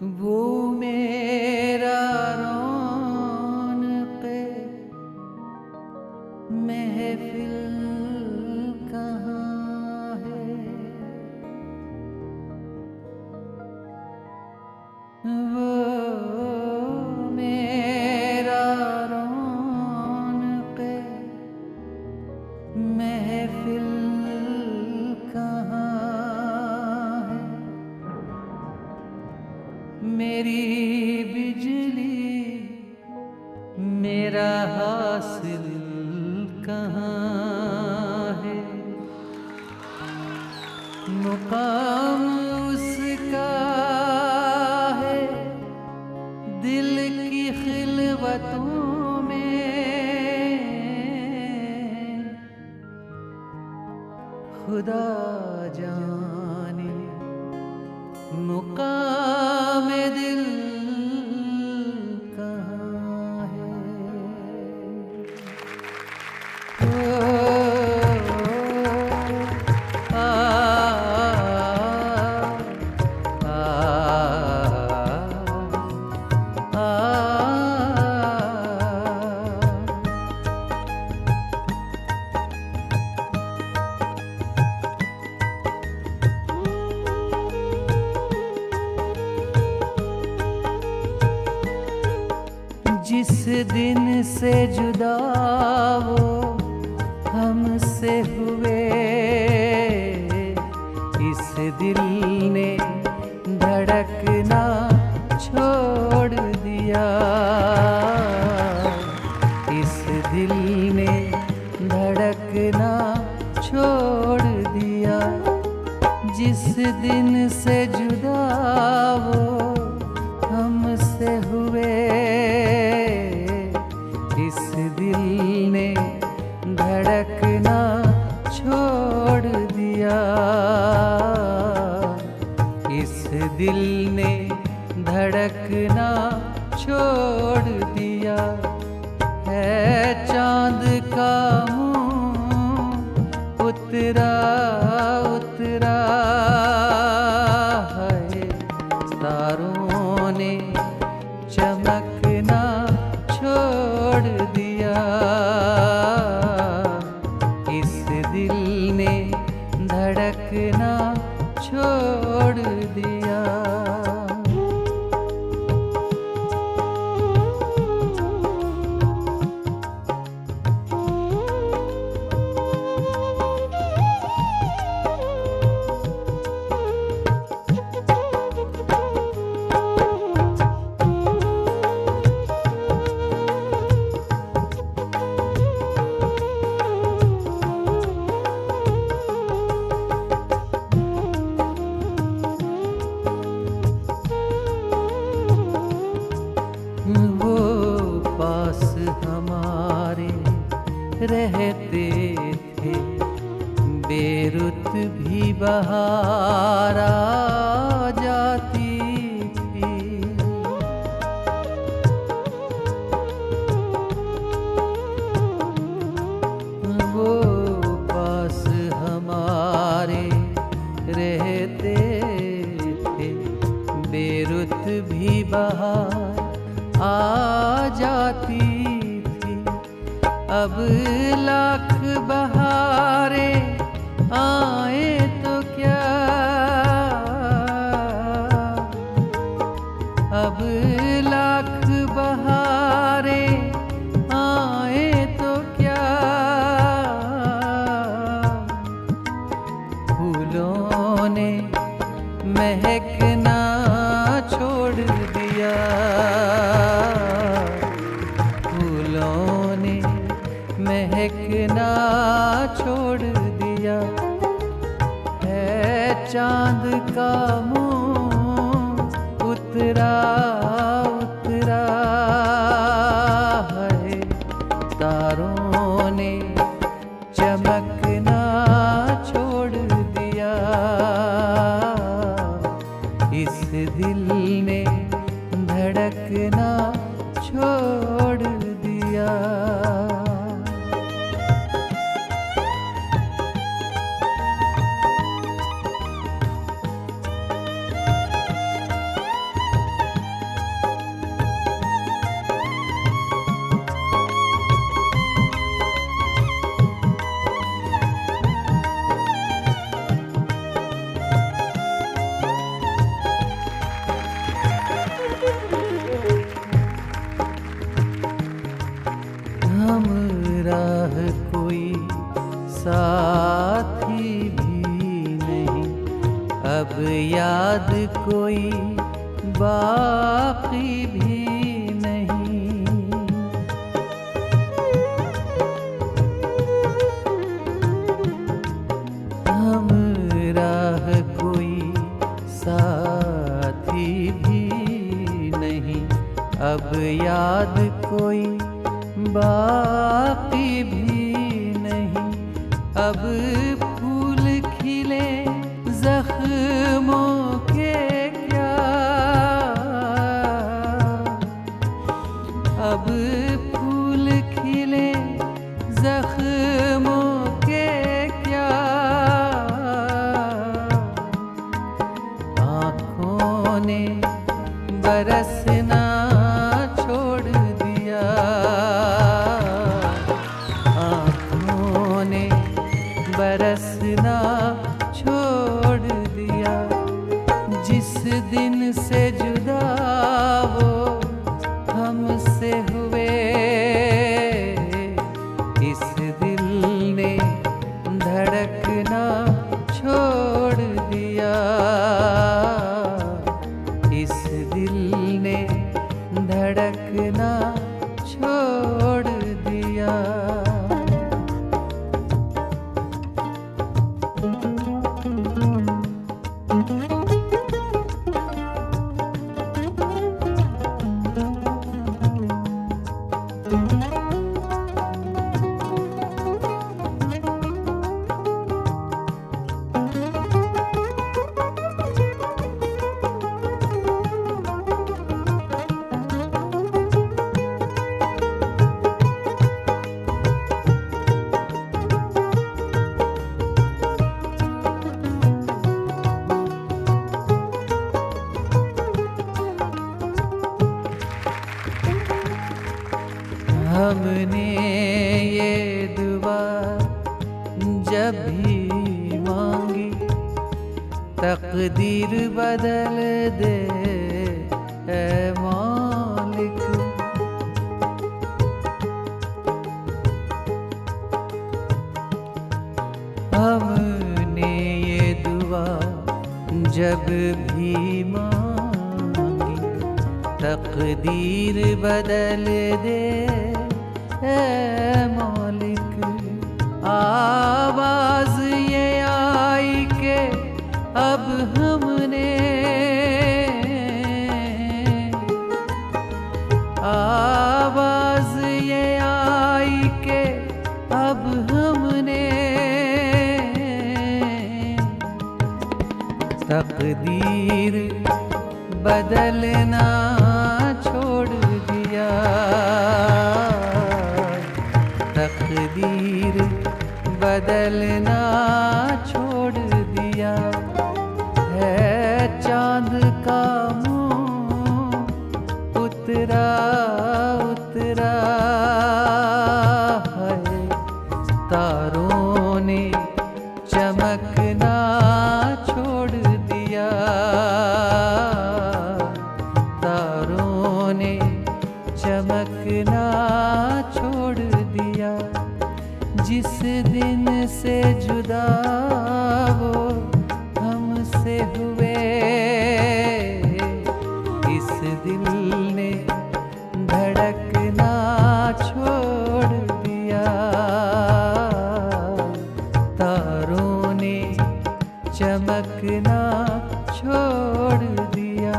वो मेरा रौनक़े महफ़िल कहाँ है। वो मेरा रौनक़े महफ़िल कहाँ है। मेरी बिजली मेरा हासिल कहाँ है। मुकाम उसका है दिल की खिलवतों में। खुदा जाने मुकाम दिल कहाँ है। जिस दिन से जुदा वो हमसे हुए, इस दिल ने धड़कना छोड़ दिया। इस दिल ने धड़कना छोड़ दिया। जिस दिन से जुदा वो हमसे हुए, इस दिल ने धड़कना छोड़ दिया। इस दिल ने धड़कना छोड़ दिया। है चाँद का मुँह उतरा उतरा है। तारों ने चमकना छोड़ दिया। इस दिल ने धड़कना छोड़ दिया। वो पास हमारे रहते थे, बेरुत भी बहार आ जाती थी। वो पास हमारे रहते थे, बेरुत भी बहार आ जाती थी। अब लाख बहारें आए तो क्या, अब लाख बहारें आए तो क्या। फूलों ने महकना छोड़ दिया। फूलों ने महकना छोड़ दिया। है चाँद का मुँह उतरा उतरा है। तारों ने चमकना छोड़ दिया। इस दिल ने धड़कना छोड़ दिया। अब याद कोई बाकी भी नहीं। हम राह कोई साथी भी नहीं, अब याद कोई बाकी भी नहीं। अब फूल खिले जख्मों के क्या, अब फूल खिले जख्मों के क्या। आँखों ने बरसना छोड़ दिया, आँखों ने बरसना छोड़ दिया। जिस दिन से जुदा वो हमसे हुए, इस दिल ने धड़कना छोड़ दिया, इस दिल ने धड़कना छोड़ दिया। हमने ये दुआ जब भी मांगी, तकदीर बदल दे ऐ मालिक। हमने ये दुआ जब भी मांगी, तकदीर बदल दे ऐ मालिक। आवाज ये आई के अब हमने, आवाज ये आई के अब हमने तकदीर बदलना छोड़ दिया, तकदीर बदलना छोड़ दिया। है चांद का मुंह उतरा उतरा है, तारों ने चमकना छोड़ दिया, तारों ने चमकना छोड़ दिया। जिस दिन से जुदा वो हमसे हुए, इस दिल ने धड़कना छोड़ दिया, तारों ने चमकना छोड़ दिया।